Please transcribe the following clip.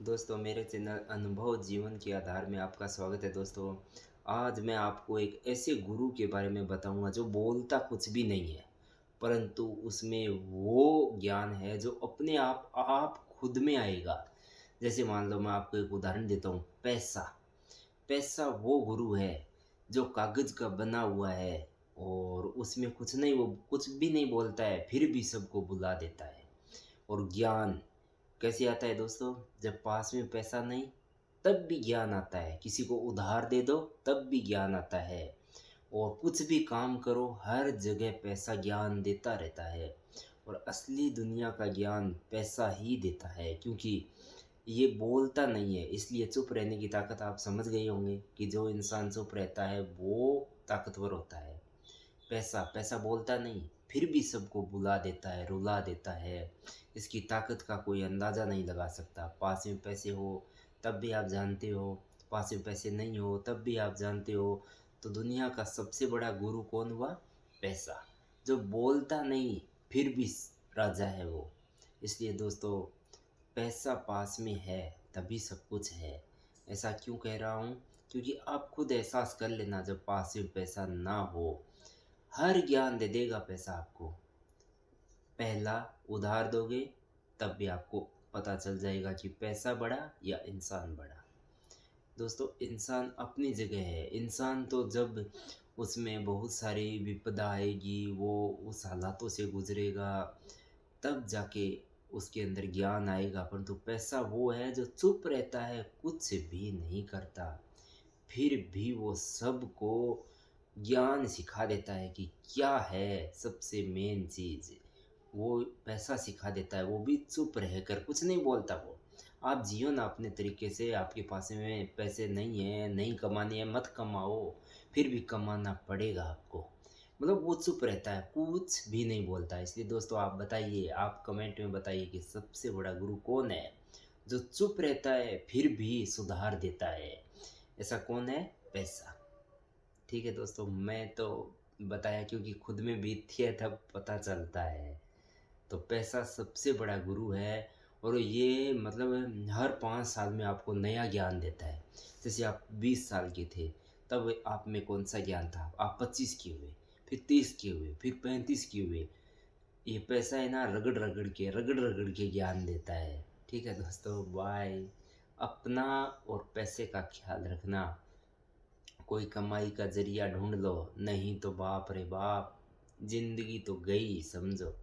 दोस्तों मेरे चैनल अनुभव जीवन के आधार में आपका स्वागत है। दोस्तों आज मैं आपको एक ऐसे गुरु के बारे में बताऊंगा जो बोलता कुछ भी नहीं है, परंतु उसमें वो ज्ञान है जो अपने आप खुद में आएगा। जैसे मान लो मैं आपको एक उदाहरण देता हूँ। पैसा पैसा वो गुरु है जो कागज का बना हुआ है और उसमें कुछ नहीं, वो कुछ भी नहीं बोलता है फिर भी सबको बुला देता है। और ज्ञान कैसे आता है दोस्तों? जब पास में पैसा नहीं तब भी ज्ञान आता है। किसी को उधार दे दो तब भी ज्ञान आता है। और कुछ भी काम करो हर जगह पैसा ज्ञान देता रहता है। और असली दुनिया का ज्ञान पैसा ही देता है, क्योंकि ये बोलता नहीं है। इसलिए चुप रहने की ताकत आप समझ गए होंगे कि जो इंसान चुप रहता है वो ताकतवर होता है। पैसा पैसा बोलता नहीं फिर भी सबको बुला देता है, रुला देता है। इसकी ताकत का कोई अंदाज़ा नहीं लगा सकता। पास में पैसे हो तब भी आप जानते हो, पास में पैसे नहीं हो तब भी आप जानते हो। तो दुनिया का सबसे बड़ा गुरु कौन हुआ? पैसा। जो बोलता नहीं फिर भी राजा है वो। इसलिए दोस्तों, पैसा पास में है तभी सब कुछ है। ऐसा क्यों कह रहा हूँ? क्योंकि आप खुद एहसास कर लेना, जब पास में पैसा ना हो हर ज्ञान दे देगा पैसा आपको। पहला उधार दोगे तब भी आपको पता चल जाएगा कि पैसा बड़ा या इंसान बड़ा। दोस्तों इंसान अपनी जगह है। इंसान तो जब उसमें बहुत सारी विपदा आएगी, वो उस हालातों से गुजरेगा, तब जाके उसके अंदर ज्ञान आएगा। परंतु पैसा वो है जो चुप रहता है, कुछ भी नहीं करता, फिर भी वो सबको ज्ञान सिखा देता है कि क्या है सबसे मेन चीज़। वो पैसा सिखा देता है, वो भी चुप रहकर, कुछ नहीं बोलता वो। आप जियो ना अपने तरीके से। आपके पास में पैसे नहीं है, नहीं कमाने हैं, मत कमाओ, फिर भी कमाना पड़ेगा आपको। मतलब वो चुप रहता है, कुछ भी नहीं बोलता है। इसलिए दोस्तों आप बताइए, आप कमेंट में बताइए कि सबसे बड़ा गुरु कौन है जो चुप रहता है फिर भी सुधार देता है? ऐसा कौन है? पैसा। ठीक है दोस्तों, मैं तो बताया क्योंकि खुद में बीतती है तब पता चलता है। तो पैसा सबसे बड़ा गुरु है। और ये मतलब हर 5 साल में आपको नया ज्ञान देता है। जैसे आप 20 साल के थे तब आप में कौन सा ज्ञान था, आप 25 के हुए, फिर 30 के हुए, फिर 35 के हुए। ये पैसा है ना, रगड़ रगड़ के ज्ञान देता है। ठीक है दोस्तों, बाय। अपना और पैसे का ख्याल रखना। कोई कमाई का जरिया ढूंढ लो, नहीं तो बाप रे बाप, जिंदगी तो गई समझो।